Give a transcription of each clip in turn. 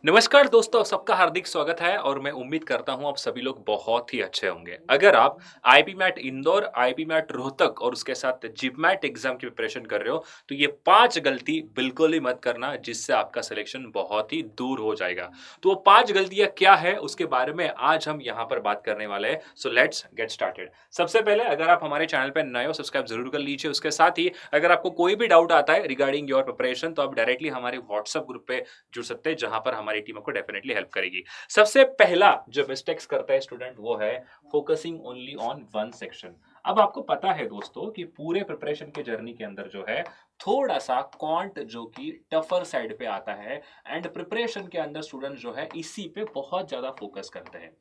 नमस्कार दोस्तों, सबका हार्दिक स्वागत है और मैं उम्मीद करता हूँ आप सभी लोग बहुत ही अच्छे होंगे। अगर आप IPMAT Indore, IPMAT Rohtak और उसके साथ जीपमैट एग्जाम की प्रिपरेशन कर रहे हो, तो ये 5 गलती बिल्कुल ही मत करना जिससे आपका सिलेक्शन बहुत ही दूर हो जाएगा। तो वो 5 गलतियाँ क्या है उसके बारे में आज हम यहाँ पर बात करने वाले हैं। So let's get started. सबसे पहले अगर आप हमारे चैनल पे नए हो, सब्सक्राइब जरूर कर लीजिए। उसके साथ ही अगर आपको कोई भी डाउट आता है रिगार्डिंग योर प्रिपरेशन तो आप डायरेक्टली हमारे व्हाट्सएप ग्रुप पे जुड़ सकते हैं जहां पर हमारी टीम आपको डेफिनेटली हेल्प करेगी। सबसे पहला जो मिस्टेक्स करता है स्टूडेंट वो है focusing only on one section. अब आपको पता है दोस्तों कि पूरे प्रिपरेशन के जर्नी के अंदर जो है थोड़ा सा क्वांट जो कि टफर साइड पे आता है एंड प्रिपरेशन के अंदर स्टूडेंट जो है इसी पे बहुत ज्यादा फोकस करते हैं।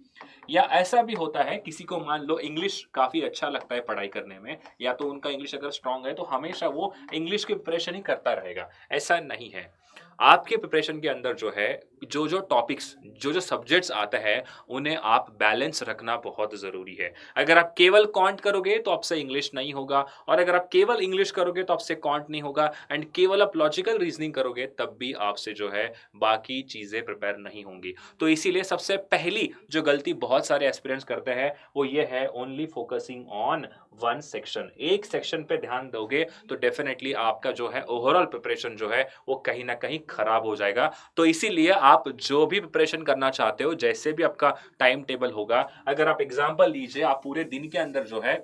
या ऐसा भी होता है किसी को मान लो इंग्लिश काफी अच्छा लगता है पढ़ाई करने में, या तो उनका इंग्लिश अगर स्ट्रांग है तो हमेशा वो इंग्लिश की प्रिपरेशन ही करता रहेगा। ऐसा नहीं है। आपके प्रिपरेशन के अंदर जो है जो जो टॉपिक्स जो जो सब्जेक्ट्स आते हैं उन्हें आप बैलेंस रखना बहुत ज़रूरी है। अगर आप केवल क्वांट करोगे तो आपसे इंग्लिश नहीं होगा, और अगर आप केवल इंग्लिश करोगे तो आपसे क्वांट नहीं होगा, एंड केवल आप लॉजिकल रीजनिंग करोगे तब भी आपसे जो है बाकी चीज़ें प्रिपेयर नहीं होंगी। तो इसीलिए सबसे पहली जो गलती बहुत सारे एस्पिरेंट्स करते हैं वो ये है only focusing on one section. एक सेक्शन पे ध्यान दोगे तो डेफिनेटली आपका जो है ओवरऑल प्रिपरेशन जो है वो कहीं ना कहीं खराब हो जाएगा। तो इसीलिए आप जो भी प्रिपरेशन करना चाहते हो, जैसे भी आपका टाइम टेबल होगा, अगर आप एग्जांपल लीजिए आप पूरे दिन के अंदर जो है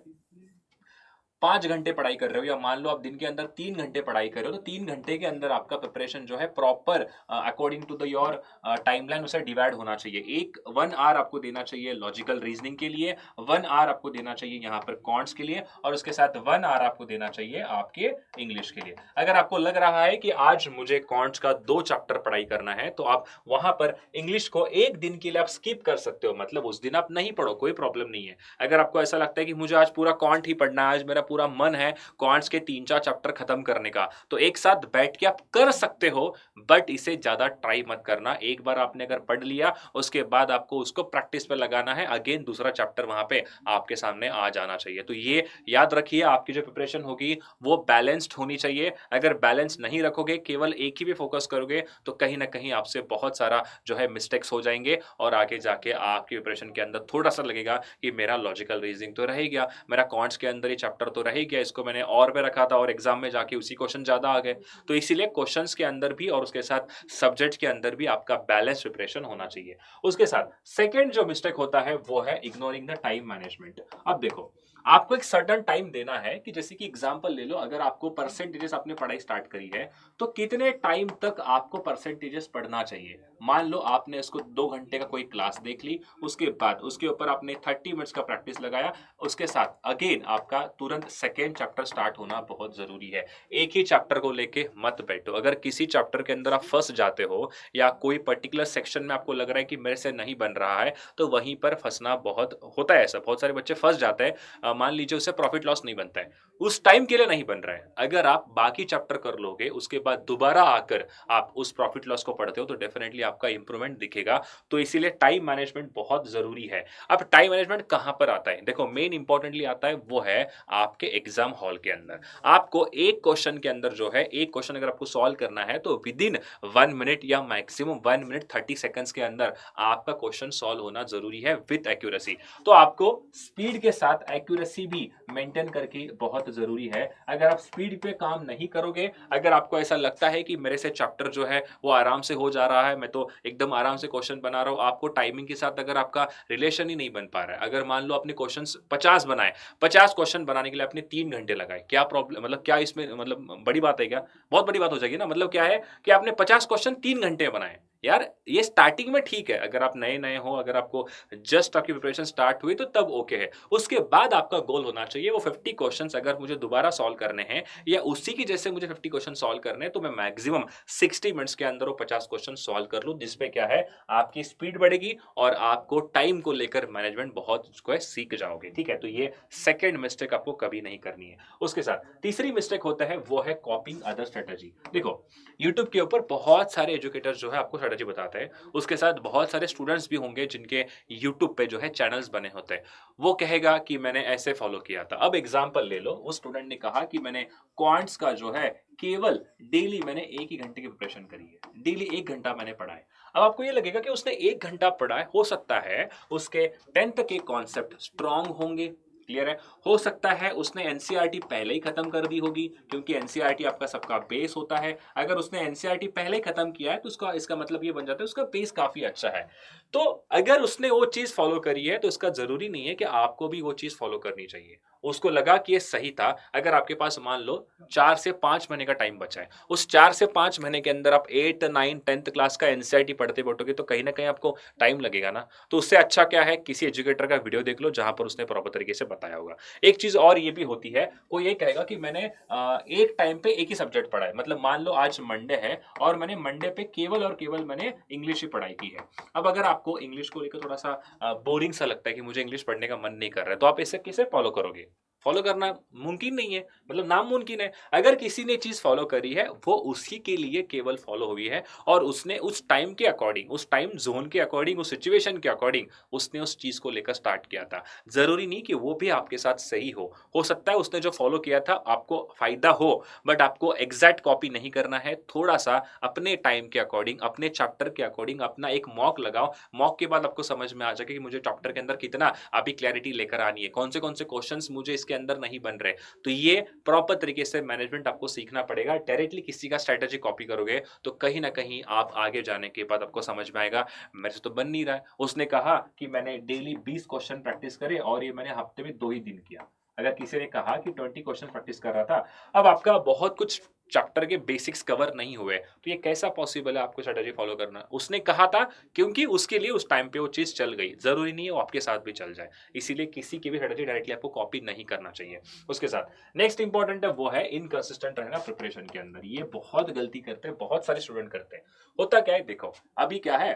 5 घंटे पढ़ाई कर रहे हो, या मान लो आप दिन के अंदर 3 घंटे पढ़ाई कर रहे हो, तो 3 घंटे के अंदर आपका प्रिपरेशन जो है proper according to the your timeline उसे डिवाइड होना चाहिए। एक 1 आवर आपको देना चाहिए लॉजिकल रीजनिंग के लिए, 1 आवर आपको देना चाहिए यहाँ पर कॉन्ट्स के लिए, और उसके साथ 1 आवर आपको देना चाहिए आपके इंग्लिश के लिए। अगर आपको लग रहा है कि आज मुझे कॉन्ट्स का 2 चैप्टर पढ़ाई करना है तो आप वहां पर इंग्लिश को एक दिन के लिए आप स्किप कर सकते हो, मतलब उस दिन आप नहीं पढ़ो, कोई प्रॉब्लम नहीं है। अगर आपको ऐसा लगता है कि मुझे आज पूरा कॉन्ट ही पढ़ना है, आज मेरा पूरा मन है क्वांट्स के 3-4 चैप्टर खत्म करने का, तो एक साथ बैठ के आप कर सकते हो, बट इसे ज्यादा ट्राई मत करना। एक बार आपने अगर पढ़ लिया उसके बाद आपको उसको प्रैक्टिस पे लगाना है, अगेन दूसरा चैप्टर वहां पे आपके सामने आ जाना चाहिए। तो ये याद रखिए, आपकी जो प्रिपरेशन होगी वो बैलेंस्ड होनी चाहिए। अगर बैलेंस नहीं रखोगे, केवल एक ही पे फोकस करोगे, तो कहीं ना कहीं आपसे बहुत सारा जो है मिस्टेक्स हो जाएंगे, और आगे जाके आपकी प्रिपरेशन के अंदर थोड़ा सा लगेगा कि मेरा लॉजिकल रीजनिंग तो रह गया, मेरा कॉन्ट्स के अंदर ही चैप्टर तो रह ही गया, इसको मैंने और पे रखा था और एग्जाम में जाके उसी क्वेश्चन ज्यादा आ गए। तो इसीलिए क्वेश्चंस के अंदर भी और उसके साथ सब्जेक्ट के अंदर भी आपका बैलेंस प्रिपरेशन होना चाहिए। उसके साथ सेकंड जो मिस्टेक होता है वो है इग्नोरिंग द टाइम मैनेजमेंट। अब देखो, आपको एक सर्टेन टाइम देना है कि जैसे कि एग्जांपल ले लो, अगर आपको परसेंटेजेस आपने पढ़ाई स्टार्ट करी है तो कितने टाइम तक आपको परसेंटेजेस पढ़ना चाहिए। मान लो आपने इसको 2 घंटे का कोई क्लास देख ली, उसके बाद उसके ऊपर आपने 30 मिनट्स का प्रैक्टिस लगाया, उसके साथ अगेन आपका तुरंत सेकेंड चैप्टर स्टार्ट होना बहुत जरूरी है। एक ही चैप्टर को लेके मत बैठो। अगर किसी चैप्टर के अंदर आप फंस जाते हो या कोई पर्टिकुलर सेक्शन में आपको लग रहा है कि मेरे से नहीं बन रहा है, तो वहीं पर फंसना बहुत होता है। ऐसा बहुत सारे बच्चे फंस जाते हैं। मान लीजिए उससे प्रॉफिट लॉस नहीं बनता है, उस टाइम के लिए नहीं बन रहा है। अगर आप बाकी चैप्टर कर लोगे उसके बाद दोबारा आकर आप उस प्रॉफिट लॉस को पढ़ते हो तो डेफिनेटली आपका इंप्रूवमेंट दिखेगा। तो इसीलिए टाइम मैनेजमेंट बहुत जरूरी है। अब टाइम मैनेजमेंट कहां पर आता है, देखो मेन इंपॉर्टेंटली आता है वो है आपके एग्जाम हॉल के अंदर। आपको एक क्वेश्चन के अंदर जो है, एक क्वेश्चन अगर आपको सॉल्व करना है तो विद इन 1 मिनट या मैक्सिमम 1 मिनट 30 सेकंड्स के अंदर आपका क्वेश्चन सॉल्व होना जरूरी है विद एक्यूरेसी। तो आपको स्पीड के साथ एक्यूरेसी भी मेंटेन करके बहुत जरूरी है। अगर आप स्पीड पे काम नहीं करोगे, अगर आपको ऐसा लगता है कि मेरे से चैप्टर जो है वो आराम से हो जा रहा है, मैं तो एकदम आराम से क्वेश्चन बना रहा हूं, आपको टाइमिंग के साथ अगर आपका रिलेशन ही नहीं बन पा रहा है, अगर मान लो आपने क्वेश्चंस 50 बनाए, 50 क्वेश्चन बनाने के लिए आपने 3 घंटे लगाए, क्या प्रॉब्लम, मतलब क्या इसमें मतलब बड़ी बात है क्या? बहुत बड़ी बात हो जाएगी ना। मतलब क्या है कि आपने 50 क्वेश्चन 3 घंटे बनाए। यार ये स्टार्टिंग में ठीक है, अगर आप नए नए हो, अगर आपको जस्ट आपकी प्रिपरेशन स्टार्ट हुई तो तब ओके है। उसके बाद आपका गोल होना चाहिए वो 50 क्वेश्चंस अगर मुझे दोबारा सॉल्व करने हैं या उसी की जैसे मुझे 50 क्वेश्चन सॉल्व करने हैं, तो मैं मैक्सिमम 60 मिनट्स के अंदर वो 50 क्वेश्चन सॉल्व कर लूं, जिसपे क्या है आपकी स्पीड बढ़ेगी और आपको टाइम को लेकर मैनेजमेंट बहुत उसको है सीख जाओगे। ठीक है, तो ये सेकंड मिस्टेक आपको कभी नहीं करनी है। उसके साथ तीसरी मिस्टेक होता है वो है कॉपिंग अदर स्ट्रेटेजी। देखो यूट्यूब के ऊपर बहुत सारे एजुकेटर्स जो है आपको स्ट्रैटेजी बताते हैं, उसके साथ बहुत सारे स्टूडेंट्स भी होंगे जिनके यूट्यूब पे जो है चैनल्स बने होते हैं। वो कहेगा कि मैंने ऐसे फॉलो किया था। अब एग्जांपल ले लो, उस स्टूडेंट ने कहा कि मैंने क्वांट्स का जो है केवल डेली मैंने 1 ही घंटे की प्रिपरेशन करी है। डेली 1 घंटा मैंने पढ़ा है। अब आपको ये लगेगा कि उसने 1 घंटा पढ़ा है, हो सकता है उसके 10th के कॉन्सेप्ट स्ट्रांग होंगे, क्लियर है? हो सकता है उसने एनसीईआरटी पहले ही खत्म कर दी होगी, क्योंकि एनसीईआरटी आपका सबका बेस होता है। अगर उसने एनसीईआरटी पहले ही खत्म किया है तो उसका इसका मतलब ये बन जाता है उसका बेस काफ़ी अच्छा है। तो अगर उसने वो चीज़ फ़ॉलो करी है तो इसका ज़रूरी नहीं है कि आपको भी वो चीज़ फ़ॉलो करनी चाहिए। उसको लगा कि ये सही था। अगर आपके पास मान लो 4 से 5 महीने का टाइम बचा है, उस 4 से 5 महीने के अंदर आप 8, 9, 10th क्लास का एनसीईआरटी पढ़ते बैठोगे तो कहीं न कहीं आपको टाइम लगेगा ना। तो उससे अच्छा क्या है, किसी एजुकेटर का वीडियो देख लो जहाँ पर उसने प्रॉपर तरीके से बताया होगा। एक चीज़ और ये भी होती है, कोई ये कहेगा कि मैंने एक टाइम पे एक ही सब्जेक्ट पढ़ा है। मतलब मान लो आज मंडे है और मैंने मंडे पे केवल और केवल मैंने इंग्लिश ही पढ़ाई की है। अब अगर आपको इंग्लिश को लेकर थोड़ा-सा बोरिंग सा लगता है कि मुझे इंग्लिश पढ़ने का मन नहीं कर रहा है, तो आप इसे कैसे फॉलो करोगे? फॉलो करना मुमकिन नहीं है, मतलब नामुमकिन है। अगर किसी ने चीज़ फॉलो करी है, वो उसी के लिए केवल फॉलो हुई है और उसने उस टाइम के अकॉर्डिंग, उस टाइम ज़ोन के अकॉर्डिंग, उस सिचुएशन के अकॉर्डिंग उसने उस चीज़ को लेकर स्टार्ट किया था। ज़रूरी नहीं कि वो भी आपके साथ सही हो। हो सकता है उसने जो फॉलो किया था आपको फ़ायदा हो, बट आपको एग्ज़ैक्ट कॉपी नहीं करना है। थोड़ा-सा अपने टाइम के अकॉर्डिंग, अपने चैप्टर के अकॉर्डिंग अपना एक मॉक लगाओ। मॉक के बाद आपको समझ में आ जाएगा कि मुझे चैप्टर के अंदर कितना अभी क्लैरिटी लेकर आनी है, कौन से क्वेश्चंस मुझे इसके अंदर नहीं बन रहे। तो ये प्रॉपर तरीके से मैनेजमेंट आपको सीखना पड़ेगा। डायरेक्टली किसी का स्ट्रैटेजी कॉपी करोगे तो कहीं न कहीं आप आगे जाने के बाद आपको समझ में आएगा मेरे से तो बन नहीं रहा है। उसने कहा कि मैंने डेली 20 क्वेश्चन प्रैक्टिस करे और ये मैंने हफ्ते में 2 ही दिन किया। अगर किसी ने कहा कि 20 क्वेश्चन प्रैक्टिस कर रहा था, अब आपका बहुत कुछ चैप्टर के बेसिक्स कवर नहीं हुए, तो ये कैसा पॉसिबल है आपको स्ट्रैटेजी फॉलो करना? उसने कहा था क्योंकि उसके लिए उस टाइम पे वो चीज़ चल गई। ज़रूरी नहीं है वो आपके साथ भी चल जाए। इसीलिए किसी की भी स्ट्रैटेजी डायरेक्टली आपको कॉपी नहीं करना चाहिए। उसके साथ नेक्स्ट इंपॉर्टेंट है वो है इनकंसिस्टेंट रहना प्रिपरेशन के अंदर। ये बहुत गलती करते हैं, बहुत सारे स्टूडेंट करते हैं। होता क्या है देखो, अभी क्या है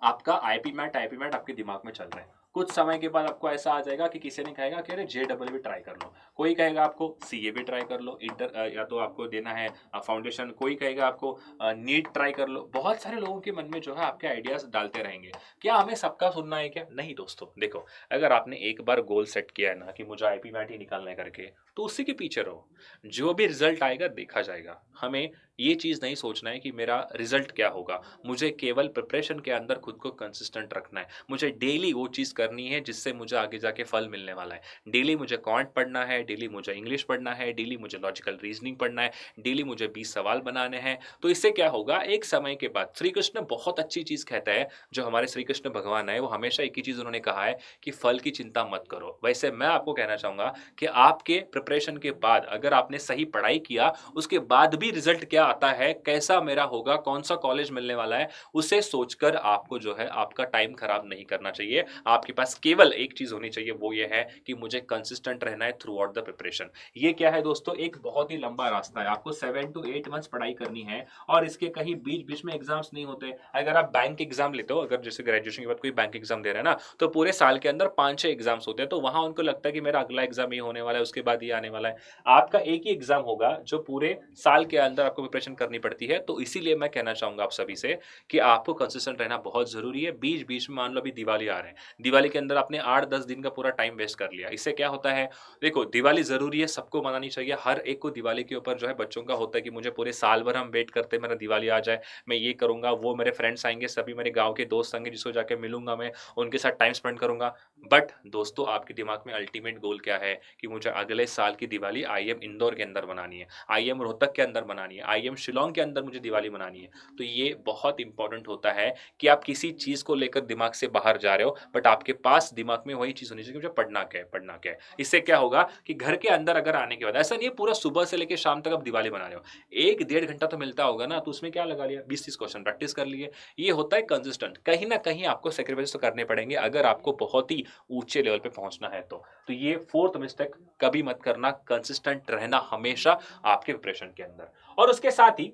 आपका आईपी मैट आपके दिमाग में चल रहा है। कुछ समय के बाद आपको ऐसा आ जाएगा कि किसी ने कहेगा कि अरे जेडबल भी ट्राई कर लो, कोई कहेगा आपको सीए भी ट्राई कर लो, या तो आपको देना है फाउंडेशन, कोई कहेगा आपको नीट ट्राई कर लो। बहुत सारे लोगों के मन में जो है आपके आइडियाज डालते रहेंगे। क्या हमें सबका सुनना है क्या? नहीं दोस्तों, देखो अगर आपने एक बार गोल सेट किया है ना कि मुझे आईपी मैट ही निकालना है करके, तो उसी के पीछे रहो। जो भी रिजल्ट आएगा देखा जाएगा। हमें ये चीज़ नहीं सोचना है कि मेरा रिजल्ट क्या होगा। मुझे केवल प्रिपरेशन के अंदर खुद को कंसिस्टेंट रखना है। मुझे डेली वो चीज़ करनी है जिससे मुझे आगे जाके फल मिलने वाला है। डेली मुझे क्वांट पढ़ना है, डेली मुझे इंग्लिश पढ़ना है, डेली मुझे लॉजिकल रीजनिंग पढ़ना है, डेली मुझे 20 सवाल बनाने हैं। तो इससे क्या होगा, एक समय के बाद श्री कृष्ण बहुत अच्छी चीज़ कहता है, जो हमारे श्री कृष्ण भगवान है, वो हमेशा एक ही चीज़ उन्होंने कहा है कि फल की चिंता मत करो। वैसे मैं आपको कहना चाहूँगा कि आपके प्रिपरेशन के बाद अगर आपने सही पढ़ाई किया, उसके बाद भी रिजल्ट क्या आता है, कैसा मेरा होगा, कौन-सा कॉलेज मिलने वाला है, उसे सोचकर आपको जो है आपका टाइम खराब नहीं करना चाहिए। आपके पास केवल एक चीज़ होनी चाहिए, वो ये है कि मुझे कंसिस्टेंट रहना है थ्रू आउट द प्रिपरेशन। ये क्या है दोस्तों, एक बहुत ही लंबा रास्ता है। आपको 7 टू 8 मंथ्स पढ़ाई करनी है और इसके कहीं बीच-बीच में एग्ज़ाम्स नहीं होते। अगर आप बैंक एग्ज़ाम लेते हो, अगर जैसे ग्रेजुएशन के बाद कोई बैंक एग्ज़ाम दे रहा है ना, तो पूरे साल के अंदर 5-6 एग्ज़ाम्स होते हैं, तो वहाँ उनको लगता है कि मेरा अगला एग्ज़ाम ये होने वाला है, उसके बाद ये आने वाला है। आपका एक ही एग्ज़ाम होगा जो पूरे साल के अंदर आपको प्रिपरेशन करनी पड़ती है। तो इसीलिए मैं कहना चाहूँगा आप सभी से कि आपको कंसिस्टेंट रहना बहुत ज़रूरी है। बीच-बीच में मान लो अभी दिवाली आ रहे हैं। दिवाली के अंदर आपने 8-10 दिन का पूरा टाइम वेस्ट कर लिया। इससे क्या होता है, देखो दिवाली ज़रूरी है, सबको मनानी चाहिए। हर एक को दिवाली के ऊपर जो है बच्चों का होता है कि मुझे पूरे साल भर हम वेट करते हैं मेरा दिवाली आ जाए, मैं ये करूँगा, वो मेरे फ्रेंड्स आएँगे, सभी मेरे गाँव के दोस्त आएँगे जिसको जाके मिलूँगा मैं, उनके साथ टाइम स्पेंड करूँगा। बट दोस्तों आपके दिमाग में अल्टीमेट गोल क्या है कि मुझे अगले साल की दिवाली आईएम इंदौर के अंदर मनानी है, आईएम रोहतक के अंदर मनानी है, आईएम शिलांग के अंदर मुझे दिवाली मनानी है। तो ये बहुत इंपॉर्टेंट होता है कि आप किसी चीज़ को लेकर दिमाग से बाहर जा रहे हो, बट आपके पास दिमाग में वही चीज़ होनी चाहिए कि मुझे पढ़ना क्या है, पढ़ना क्या है। इससे क्या होगा कि घर के अंदर अगर आने के बाद ऐसा नहीं है पूरा सुबह से लेके शाम तक आप दिवाली मना रहे हो। 1 डेढ़ घंटा तो मिलता होगा ना, तो उसमें क्या लगा लिया, 20-30 क्वेश्चन प्रैक्टिस कर लिए। ये होता है कंसिस्टेंट। कहीं न कहीं आपको सैक्रिफाइस तो करने पड़ेंगे अगर आपको बहुत ही ऊँचे लेवल पे पहुँचना है तो। तो ये 4th मिस्टेक कभी मत करना, कंसिस्टेंट रहना हमेशा आपके प्रिपरेशन के अंदर। और उसके साथ ही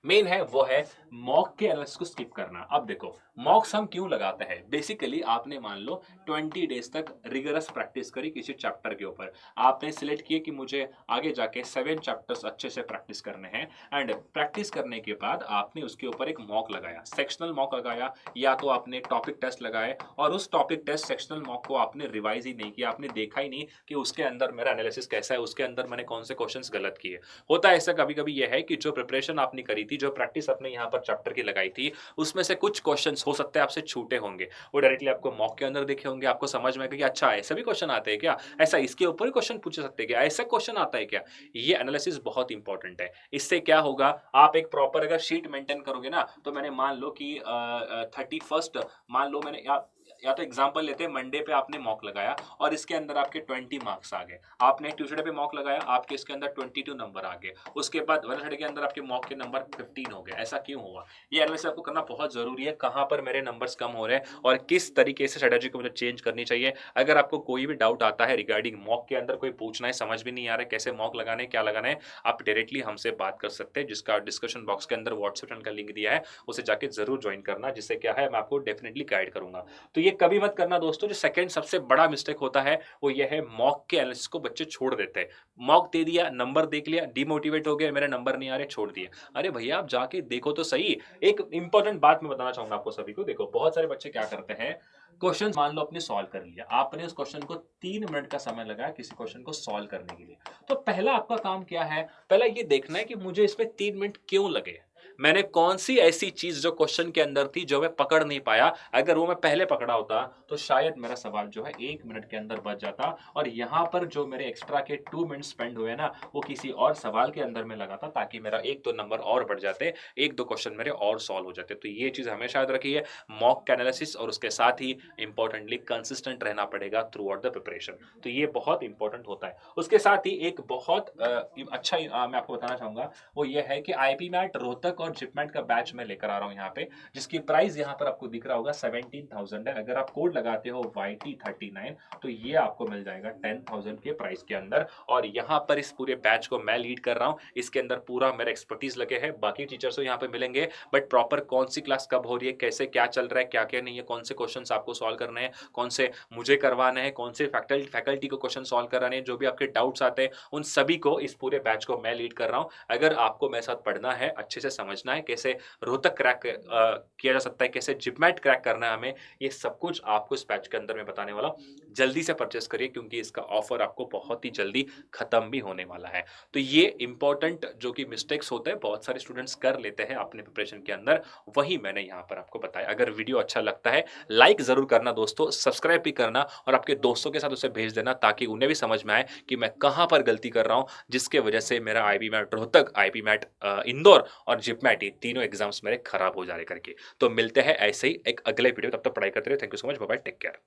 मेन है वो है मॉक के एनालिसिस को स्किप करना। अब देखो मॉक्स हम क्यों लगाते हैं? बेसिकली आपने मान लो 20 डेज तक रिगरस प्रैक्टिस करी किसी चैप्टर के ऊपर। आपने सिलेक्ट किया कि मुझे आगे जाके 7 चैप्टर्स अच्छे से प्रैक्टिस करने हैं एंड प्रैक्टिस करने के बाद आपने उसके ऊपर एक मॉक लगाया, सेक्शनल मॉक लगाया या तो आपने टॉपिक टेस्ट लगाए और उस टॉपिक टेस्ट सेक्शनल मॉक को आपने रिवाइज ही नहीं किया, आपने देखा ही नहीं कि उसके अंदर मेरा एनालिसिस कैसा है, उसके अंदर मैंने कौन से क्वेश्चंस गलत किए। होता है ऐसा कभी-कभी ये है कि जो प्रिपरेशन आपने करी थी, जो प्रैक्टिस आपने यहाँ पर चैप्टर की लगाई थी, उसमें से कुछ क्वेश्चंस हो सकता है आपसे छूटे होंगे। वो डायरेक्टली आपको मॉक के अंदर दिखे होंगे, आपको समझ में आएगा कि अच्छा ऐसे भी क्वेश्चन आते हैं क्या? ऐसा इसके ऊपर ही क्वेश्चन पूछ सकते हैं क्या? ऐसा क्वेश्चन आता है क्या? ये एनालिसिस बहुत इंपॉर्टेंट है। इससे क्या होगा, आप एक प्रॉपर अगर शीट मेंटेन करोगे ना, तो मैंने मान लो कि 31st मान लो मैंने या तो एग्जांपल लेते हैं, मंडे पे आपने मॉक लगाया और इसके अंदर आपके 20 मार्क्स आ गए। आपने ट्यूसडे पे मॉक लगाया, आपके इसके अंदर 22 नंबर आ गए। उसके बाद वेडनेसडे के अंदर आपके मॉक के नंबर 15 हो गए। ऐसा क्यों हुआ? ये एनालिसिस आपको करना बहुत ज़रूरी है, कहाँ पर मेरे नंबर्स कम हो रहे हैं और किस तरीके से स्ट्रैटेजी को मुझे चेंज करनी चाहिए। अगर आपको कोई भी डाउट आता है रिगार्डिंग मॉक के अंदर कोई पूछना है, समझ में नहीं आ रहा है कैसे मॉक लगाना है, क्या लगाना है, आप डायरेक्टली हमसे बात कर सकते हैं, जिसका डिस्क्रिप्शन बॉक्स के अंदर व्हाट्सएप चैनल का लिंक दिया है, उसे जाके ज़रूर ज्वाइन करना, जिससे क्या है मैं आपको डेफिनिटली गाइड करूँगा। तो ये कभी मत करना दोस्तों। जो सेकंड सबसे बड़ा मिस्टेक होता है वो ये है मॉक के एनालिसिस को बच्चे छोड़ देते हैं। मॉक दे दिया, नंबर देख लिया, डिमोटिवेट हो गए, मेरे नंबर नहीं आ रहे, छोड़ दिए। अरे भैया आप जाके देखो तो सही। एक इंपॉर्टेंट बात मैं बताना चाहूंगा आपको सभी को। देखो बहुत सारे बच्चे क्या करते हैं, क्वेश्चन मान लो आपने सॉल्व कर लिया, आपने उस क्वेश्चन को 3 मिनट का समय लगाया किसी क्वेश्चन को सॉल्व करने के लिए। तो पहला आपका काम क्या है, पहला ये देखना है कि मुझे इसमें 3 मिनट क्यों लगे। मैंने कौन सी ऐसी चीज जो क्वेश्चन के अंदर थी जो मैं पकड़ नहीं पाया, अगर वो मैं पहले पकड़ा होता तो शायद मेरा सवाल जो है 1 मिनट के अंदर बच जाता और यहाँ पर जो मेरे एक्स्ट्रा के 2 मिनट स्पेंड हुए ना, वो किसी और सवाल के अंदर में लगा था ताकि मेरा 1-2 नंबर और बढ़ जाते, 1-2 क्वेश्चन मेरे और सॉल्व हो जाते। तो ये चीज हमेशा याद रखिए, मॉक एनालिसिस और उसके साथ ही इंपॉर्टेंटली कंसिस्टेंट रहना पड़ेगा थ्रू आउट द प्रिपरेशन। तो ये बहुत इंपॉर्टेंट होता है। उसके साथ ही एक बहुत अच्छा मैं आपको बताना चाहूंगा, वो ये है कि आईपी मैट रोहतक और जिपमेट का बैच मैं लेकर आ रहा हूँ यहाँ पे, जिसकी प्राइस यहाँ पर आपको दिख रहा होगा 17,000 है। अगर आप कोड लगाते हो YT39 तो ये आपको मिल जाएगा 10,000 के प्राइस के अंदर। और यहाँ पर इस पूरे बैच को मैं लीड कर रहा हूँ, इसके अंदर पूरा मेरा एक्सपर्टीज लगे हैं, बाकी टीचर्स यहाँ पे मिलेंगे, बट प्रॉपर कौन सी क्लास कब हो रही है, कैसे क्या चल रहा है, क्या क्या नहीं है, कौन से क्वेश्चन आपको सॉल्व करने हैं, कौन से मुझे करवाने हैं, कौन से फैकल्टी को क्वेश्चन सॉल्व कराने हैं, जो भी आपके डाउट्स आते हैं उन सभी को इस पूरे बैच को मैं लीड कर रहा हूँ। अगर आपको मेरे साथ पढ़ना है, अच्छे से समझना है कैसे रोहतक क्रैक किया जा सकता है, कैसे जिपमेट क्रैक करना है हमें, ये सब कुछ आपको इस बैच के अंदर मैं बताने वाला हूँ। जल्दी से परचेस करिए क्योंकि इसका ऑफर आपको बहुत ही जल्दी खत्म भी होने वाला है। तो ये इंपॉर्टेंट जो कि मिस्टेक्स होते हैं बहुत सारे स्टूडेंट्स कर लेते हैं अपने प्रिपरेशन के अंदर, वही मैंने यहाँ पर आपको बताया। अगर वीडियो अच्छा लगता है लाइक जरूर करना दोस्तों, सब्सक्राइब भी करना और आपके दोस्तों के साथ उसे भेज देना ताकि उन्हें भी समझ में आए कि मैं कहाँ पर गलती कर रहा हूँ, जिसके वजह से मेरा IPMAT Rohtak, IPMAT Indore और जिपमेट ये तीनों एग्जाम्स मेरे खराब हो जा रहे करके। तो मिलते हैं ऐसे ही एक अगले वीडियो, तब तक पढ़ाई करते रहे। Thank you so much, bye bye, take care.